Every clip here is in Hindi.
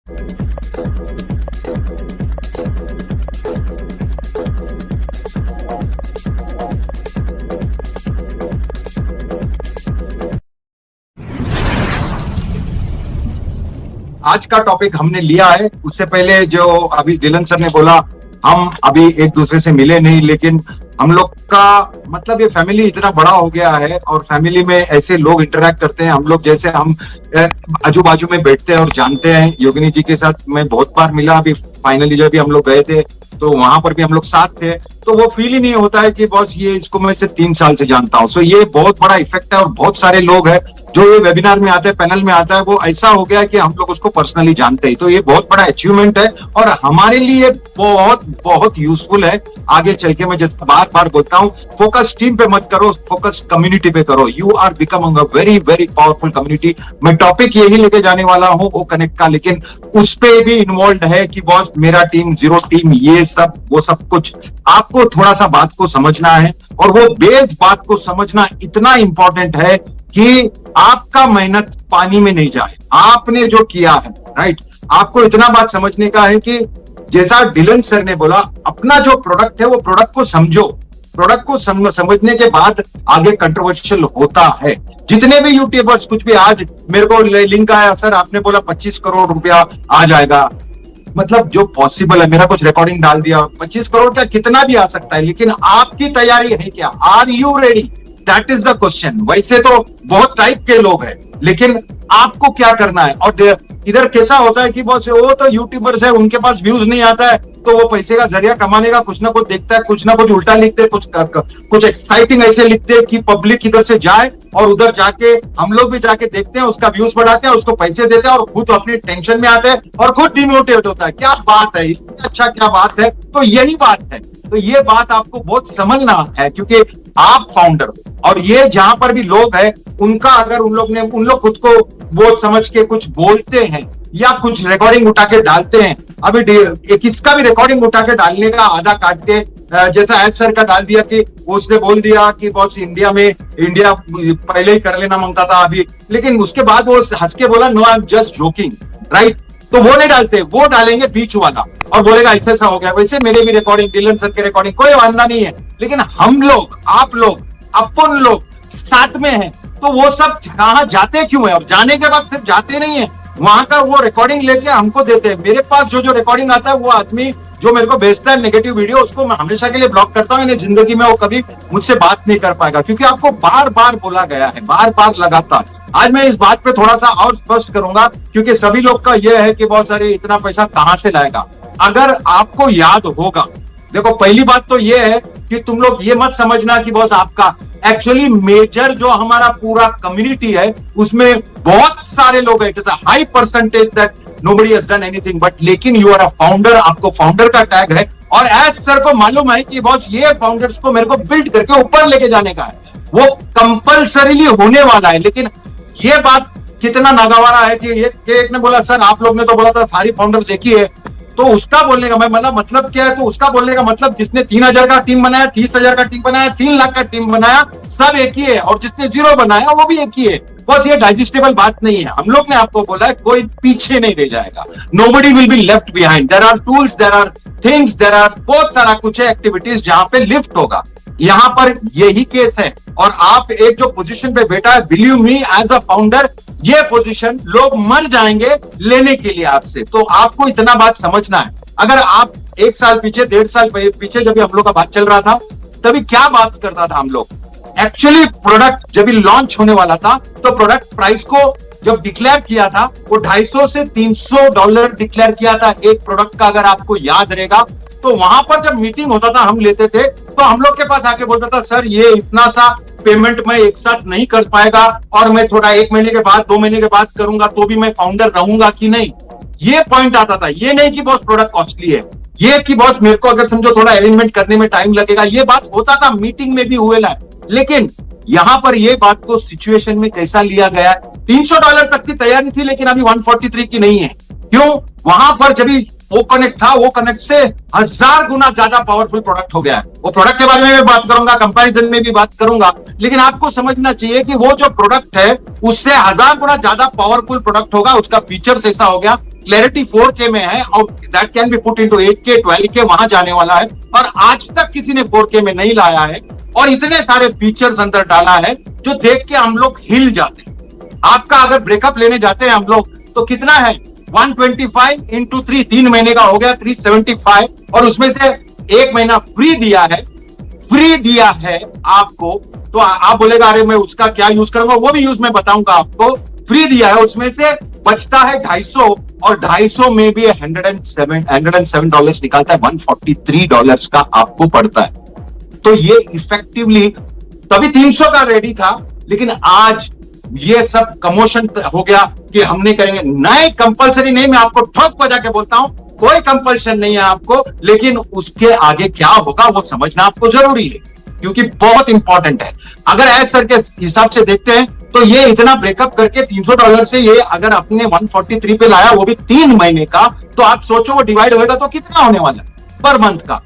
आज का टॉपिक हमने लिया है, उससे पहले जो अभी डिलन सर ने बोला, हम अभी एक दूसरे से मिले नहीं, लेकिन हम लोग का मतलब ये फैमिली इतना बड़ा हो गया है और फैमिली में ऐसे लोग इंटरेक्ट करते हैं हम लोग, जैसे हम आजू बाजू में बैठते हैं और जानते हैं। योगिनी जी के साथ मैं बहुत बार मिला, अभी फाइनली जब भी हम लोग गए थे तो वहां पर भी हम लोग साथ थे, तो वो फील ही नहीं होता है कि बॉस ये इसको मैं सिर्फ 3 साल से जानता हूँ। सो ये बहुत बड़ा इफेक्ट है और बहुत सारे लोग हैं जो ये वेबिनार में आते हैं, पैनल में आता है, वो ऐसा हो गया कि हम लोग उसको पर्सनली जानते हैं। तो ये बहुत बड़ा अचीवमेंट है और हमारे लिए बहुत बहुत यूजफुल है आगे चल के। मैं जैसे बार बार बोलता हूँ, फोकस टीम पे मत करो, फोकस कम्युनिटी पे करो। You are becoming a very very powerful community. मैं टॉपिक यही लेके जाने वाला हूँ वो कनेक्ट का, लेकिन उस पे भी इन्वॉल्व है कि बॉस मेरा टीम, जीरो टीम, ये सब वो सब कुछ। आपको थोड़ा सा बात को समझना है और वो बेस बात को समझना इतना इंपॉर्टेंट है कि आपका मेहनत पानी में नहीं जाए। आपने जो किया है, राइट, आपको इतना बात समझने का है कि जैसा डिलन सर ने बोला, अपना जो प्रोडक्ट है वो प्रोडक्ट को समझो। प्रोडक्ट को समझने के बाद आगे कंट्रोवर्शियल होता है। जितने भी यूट्यूबर्स कुछ भी, आज मेरे को लिंक आया, सर आपने बोला 25 करोड़ रुपया आ जाएगा, मतलब जो पॉसिबल है, मेरा कुछ रिकॉर्डिंग डाल दिया, 25 करोड़ का कितना भी आ सकता है, लेकिन आपकी तैयारी है क्या? Are you ready? That is the question. वैसे तो बहुत टाइप के लोग हैं, लेकिन आपको क्या करना है? और इधर कैसा होता है कि बॉस वो तो यूट्यूबर्स है, उनके पास व्यूज नहीं आता है, तो वो पैसे का जरिया कमाने का कुछ ना कुछ देखता है, कुछ ना कुछ उल्टा लिखते हैं, कुछ एक्साइटिंग ऐसे लिखते हैं कि पब्लिक इधर से जाए और उधर जाके हम लोग भी जाके देखते हैं, उसका व्यूज बढ़ाते हैं, उसको पैसे देते हैं और खुद अपनी टेंशन में आते हैं और खुद डिमोटिवेट होता है। क्या बात है, अच्छा क्या बात है। तो यही बात है, तो ये बात आपको बहुत समझना है, क्योंकि आप फाउंडर और ये जहां पर भी लोग हैं उनका, अगर उन लोग खुद को वो समझ के कुछ बोलते हैं या कुछ रिकॉर्डिंग उठा के डालते हैं, अभी किसका भी रिकॉर्डिंग उठा के डालने का आधा काट के, जैसा एच सर का डाल दिया कि उसने बोल दिया कि बॉस इंडिया पहले ही कर लेना मांगता था अभी, लेकिन उसके बाद वो हंस के बोला no I am just joking, right. तो वो नहीं डालते, वो डालेंगे बीच वाला और बोलेगा ऐसा हो गया। वैसे मेरे भी रिकॉर्डिंग, डिलन सर के रिकॉर्डिंग, कोई वांदा नहीं है, लेकिन हम लोग, आप लोग, अपन लोग साथ में हैं, तो वो सब कहां जाते क्यों है? और जाने के बाद सिर्फ जाते नहीं है, वहां का वो रिकॉर्डिंग लेके हमको देते हैं। मेरे पास जो रिकॉर्डिंग आता है, वो आदमी जो मेरे को भेजता है नेगेटिव वीडियो, उसको मैं हमेशा के लिए ब्लॉक करता हूं। जिंदगी में वो कभी मुझसे बात नहीं कर पाएगा, क्योंकि आपको बार बार बोला गया है, बार बार लगातार। आज मैं इस बात पे थोड़ा सा और स्पष्ट करूंगा, क्योंकि सभी लोग का यह है कि बहुत सारे इतना पैसा कहां से लाएगा। अगर आपको याद होगा, देखो पहली बात तो यह है कि तुम लोग ये मत समझना कि बॉस आपका, एक्चुअली मेजर जो हमारा पूरा कम्युनिटी है उसमें बहुत सारे लोग हैं, it is a high percentage that nobody has done anything, but लेकिन यू आर अ फाउंडर, आपको फाउंडर का टैग है और एज सर को मालूम है कि बॉस ये फाउंडर्स को मेरे को बिल्ड करके ऊपर लेके जाने का है, वो कंपल्सरीली होने वाला है। लेकिन ये बात कितना नागवारा है कि एक ने बोला सर आप लोग ने तो बोला था सारी फाउंडर्स एक ही है, तो उसका बोलने का मतलब क्या है? तो उसका बोलने का मतलब जिसने 3,000 का टीम बनाया, 30,000 का टीम बनाया, 3 लाख का टीम बनाया, सब एक ही है, और जिसने 0 बनाया वो भी एक ही है। बस ये डाइजेस्टेबल बात नहीं है। हम लोग ने आपको बोला है कोई पीछे नहीं रह जाएगा, nobody will be left behind. There are tools, there are things, there are बहुत सारा कुछ है, एक्टिविटीज जहां पे लिफ्ट होगा। यहां पर यही केस है, और आप एक जो पोजीशन पे बैठा है, believe me as a founder, ये पोजीशन लोग मर जाएंगे लेने के लिए आपसे। तो आपको इतना बात समझना है। अगर आप 1 साल पीछे, 1.5 साल पीछे जब हम लोग का बात चल रहा था, तभी क्या बात करता था हम लोग? एक्चुअली प्रोडक्ट जब लॉन्च होने वाला था, तो प्रोडक्ट प्राइस को जब डिक्लेयर किया था, वो $250 से $300 डिक्लेयर किया था एक प्रोडक्ट का, अगर आपको याद रहेगा। तो वहां पर जब मीटिंग होता था, हम लेते थे, तो हम लोग के पास आके बोलता था सर ये इतना सा पेमेंट मैं एक साथ नहीं कर पाएगा, और मैं थोड़ा 1 महीने के बाद, 2 महीने के बाद करूंगा, तो भी मैं फाउंडर रहूंगा कि नहीं। ये पॉइंट आता था। ये नहीं कि बॉस प्रोडक्ट कॉस्टली है, ये कि बॉस मेरे को अगर समझो थोड़ा अरेंजमेंट करने में टाइम लगेगा, ये बात होता था, मीटिंग में भी हुए ला। लेकिन यहां पर ये बात को सिचुएशन में कैसा लिया गया है, $300 तक की तैयारी थी, लेकिन अभी 143 की नहीं है। क्यों? वहां पर जब वो कनेक्ट था, वो कनेक्ट से 1000 गुना ज्यादा पावरफुल प्रोडक्ट हो गया है। वो प्रोडक्ट के बारे में मैं बात करूंगा, कंपैरिजन में भी बात करूंगा, लेकिन आपको समझना चाहिए कि वो जो प्रोडक्ट है उससे 1000 गुना ज्यादा पावरफुल प्रोडक्ट होगा। उसका फीचर्स ऐसा हो गया क्लैरिटी 4K में है और that can be put into 8K 12K वहां जाने वाला है, और आज तक किसी ने 4K में नहीं लाया है, और इतने सारे फीचर्स अंदर डाला है जो देख के हम लोग हिल जाते हैं। आपका अगर ब्रेकअप लेने जाते हैं हम लोग तो कितना है, 125 इंटू 3, 3 महीने का हो गया 375, और उसमें से 1 महीना फ्री दिया है आपको। तो आप बोलेगा अरे मैं उसका क्या यूज करूंगा, वो भी यूज मैं बताऊंगा आपको। फ्री दिया है, उसमें से बचता है 250, और 250 में भी $107 निकालता है, $143 का आपको पड़ता है। तो ये इफेक्टिवली तभी 300 का रेडी था, लेकिन आज ये सब कमोशन हो गया कि हमने करेंगे। नए कंपलसरी नहीं, मैं आपको ठोक बजा के बोलता हूं, कोई कंपल्शन नहीं है आपको, लेकिन उसके आगे क्या होगा वो समझना आपको जरूरी है, क्योंकि बहुत इंपॉर्टेंट है। अगर एज सर के हिसाब से देखते हैं तो ये इतना ब्रेकअप करके $300 से ये अगर अपने 143 पे लाया, वो भी 3 महीने का, तो आप सोचो वो डिवाइड होएगा तो कितना होने वाला है पर मंथ का,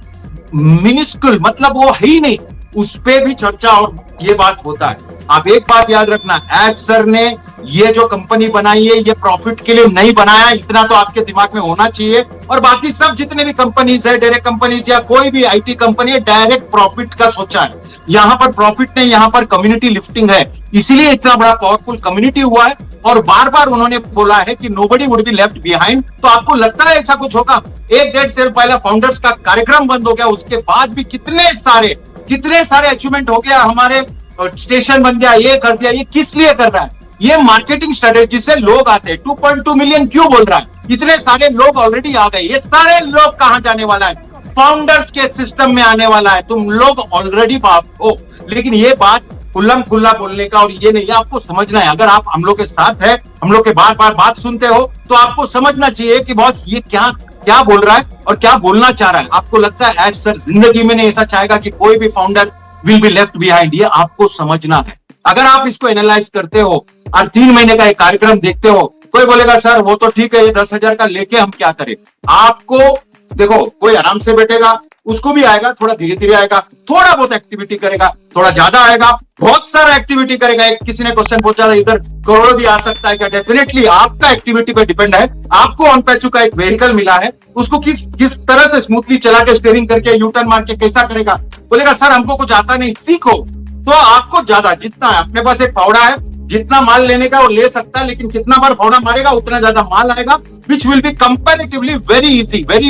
मिनिस्कुल, मतलब वो है ही नहीं। उस पे भी चर्चा और ये बात होता है। आप एक बात याद रखना, एज सर ने ये जो कंपनी बनाई है ये प्रॉफिट के लिए नहीं बनाया, इतना तो आपके दिमाग में होना चाहिए। और बाकी सब जितने भी कंपनीज है, डायरेक्ट कंपनीज या कोई भी आईटी कंपनी है, डायरेक्ट प्रॉफिट का सोचा है। यहां पर प्रॉफिट नहीं, यहां पर कम्युनिटी लिफ्टिंग है, इसीलिए इतना बड़ा पावरफुल कम्युनिटी हुआ है। और बार बार उन्होंने बोला है कि nobody would be left behind. तो आपको लगता है ऐसा कुछ होगा? 1-1.5 साल पहले फाउंडर्स का कार्यक्रम बंद हो गया, उसके बाद भी कितने सारे अचीवमेंट हो गया, हमारे स्टेशन बन गया, ये कर दिया। ये किस लिए कर रहा है? ये मार्केटिंग स्ट्रेटेजी से लोग आते हैं। 2.2 मिलियन क्यों बोल रहा है? इतने सारे लोग ऑलरेडी आ गए। ये सारे लोग कहां जाने वाला है? फाउंडर्स के सिस्टम में आने वाला है। तुम लोग ऑलरेडी बाप हो, लेकिन ये बात खुल्लम खुल्ला बोलने का और ये नहीं, आपको समझना है। अगर आप हम लोग के साथ है, हम लोग के बार बार बात सुनते हो, तो आपको समझना चाहिए कि बॉस ये क्या बोल रहा है और क्या बोलना चाह रहा है। आपको लगता है एज सर जिंदगी में नहीं ऐसा चाहेगा कि कोई भी founder will be left behind, ये आपको समझना है। अगर आप इसको एनालाइज करते हो और 3 महीने का एक कार्यक्रम देखते हो, कोई बोलेगा सर वो तो ठीक है, ये 10,000 का लेके हम क्या करें? आपको देखो, कोई आराम से बैठेगा, उसको भी आएगा, थोड़ा धीरे धीरे आएगा, थोड़ा बहुत एक्टिविटी करेगा, थोड़ा ज्यादा आएगा, बहुत सारा एक्टिविटी करेगा। एक किसी ने क्वेश्चन पूछा था, इधर करोड़ों भी आ सकता है क्या? डेफिनेटली आपका एक्टिविटी पे डिपेंड है। आपको ऑन पैचू का एक व्हीकल मिला है, उसको किस तरह से स्मूथली चला के, स्टीयरिंग करके, यूटर्न मार के कैसा करेगा? बोलेगा सर हमको कुछ आता नहीं, सीखो। तो आपको ज्यादा जितना है, अपने पास एक फावड़ा है, जितना माल लेने का वो ले सकता है, लेकिन कितना बार फावड़ा मारेगा उतना ज्यादा माल आएगा, which will be comparatively very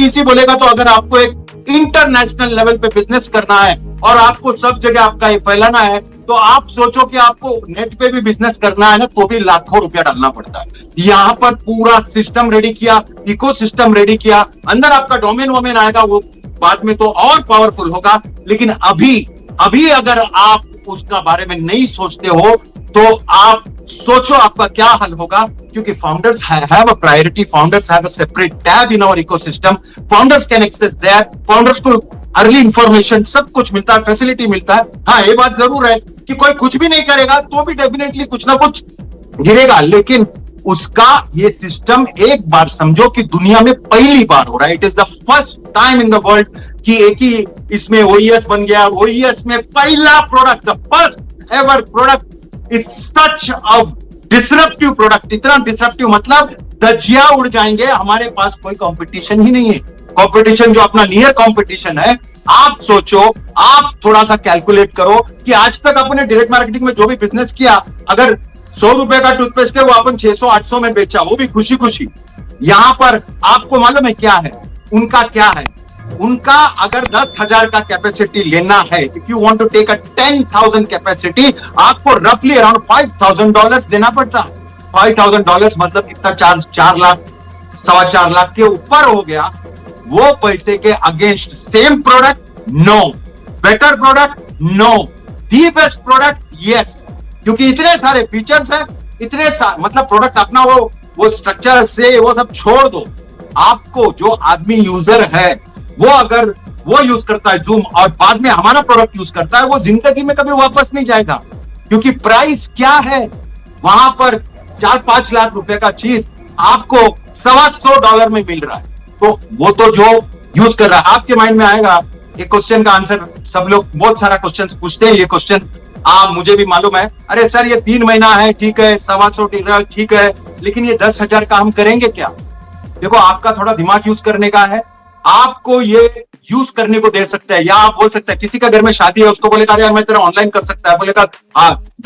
easy बोलेगा। तो अगर आपको एक इंटरनेशनल लेवल पे बिजनेस करना है और आपको सब जगह आपका ये फैलाना है, तो आप सोचो कि आपको नेट पे भी बिजनेस करना है ना, तो भी लाखों रुपया डालना पड़ता है। यहाँ पर पूरा सिस्टम रेडी किया, इकोसिस्टम रेडी किया, अंदर आपका डोमेन आएगा, वो बाद में तो और पावरफुल होगा। लेकिन अभी अगर आप उसका बारे में नहीं सोचते हो, तो आप सोचो आपका क्या हल होगा। क्योंकि founders have a priority, founders have a separate tab in our ecosystem, founders can access there, founders को अर्ली इंफॉर्मेशन सब कुछ मिलता है, फैसिलिटी मिलता है। हाँ, ये बात जरूर है कि कोई कुछ भी नहीं करेगा तो भी डेफिनेटली कुछ ना कुछ गिरेगा, लेकिन उसका ये सिस्टम एक बार समझो कि दुनिया में पहली बार हो रहा है। It is the first time in the world कि एक ही इसमें ओईएस बन गया। ओईएस में पहला product, the first ever product is such a disruptive product. इतना डिसरप्टिव मतलब धज्जियां उड़ जाएंगे। हमारे पास कोई कंपटीशन ही नहीं है। कंपटीशन जो अपना नियर कंपटीशन है, आप सोचो, आप थोड़ा सा कैलकुलेट करो कि आज तक अपने डायरेक्ट मार्केटिंग में जो भी बिजनेस किया, अगर 100 रुपए का टूथपेस्ट है वो अपन 600-800 में बेचा, वो भी खुशी खुशी। यहां पर आपको मालूम है क्या है उनका? क्या है उनका? अगर 10,000 का कैपेसिटी लेना है, if you want to take a 10,000 capacity, आपको रफली अराउंड $5,000 देना पड़ता है। $5,000 मतलब कितना? 4 लाख, 4.25 लाख के ऊपर हो गया। वो पैसे के against same product, no. Better product, no. The best product, yes. क्योंकि इतने सारे फीचर्स हैं, इतने सारे, मतलब प्रोडक्ट अपना वो स्ट्रक्चर से वो सब छोड़ दो। आपको जो आदमी यूजर है, वो अगर वो यूज करता है जूम और बाद में हमारा प्रोडक्ट यूज करता है, वो जिंदगी में कभी वापस नहीं जाएगा। क्योंकि प्राइस क्या है वहां पर? 4-5 लाख रुपए का चीज आपको $125 में मिल रहा है। तो वो तो जो यूज कर रहा है, आपके माइंड में आएगा एक क्वेश्चन का आंसर। सब लोग बहुत सारा क्वेश्चन पूछते हैं, ये क्वेश्चन मुझे भी मालूम है। अरे सर ये 3 महीना है, ठीक है, 125 ठीक है, लेकिन ये 10,000 का हम करेंगे क्या? देखो आपका थोड़ा दिमाग यूज करने का है, आपको ये यूज करने को दे सकता है। या आप बोल सकते हैं किसी का घर में शादी है, उसको बोलेगा यार मैं तेरा ऑनलाइन कर सकता है, बोलेगा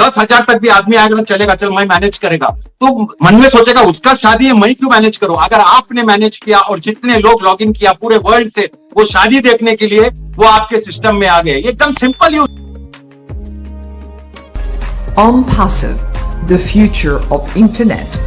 10,000 तक भी आदमी आएगा ना चलेगा, चल मैं मैनेज करेगा। तो मन में सोचेगा उसका शादी है मैं क्यों मैनेज करूं। अगर आपने मैनेज किया और जितने लोग लॉग इन किया पूरे वर्ल्ड से वो शादी देखने के लिए, वो आपके सिस्टम में आ गए। एकदम simple use. OnPassive, the future of internet.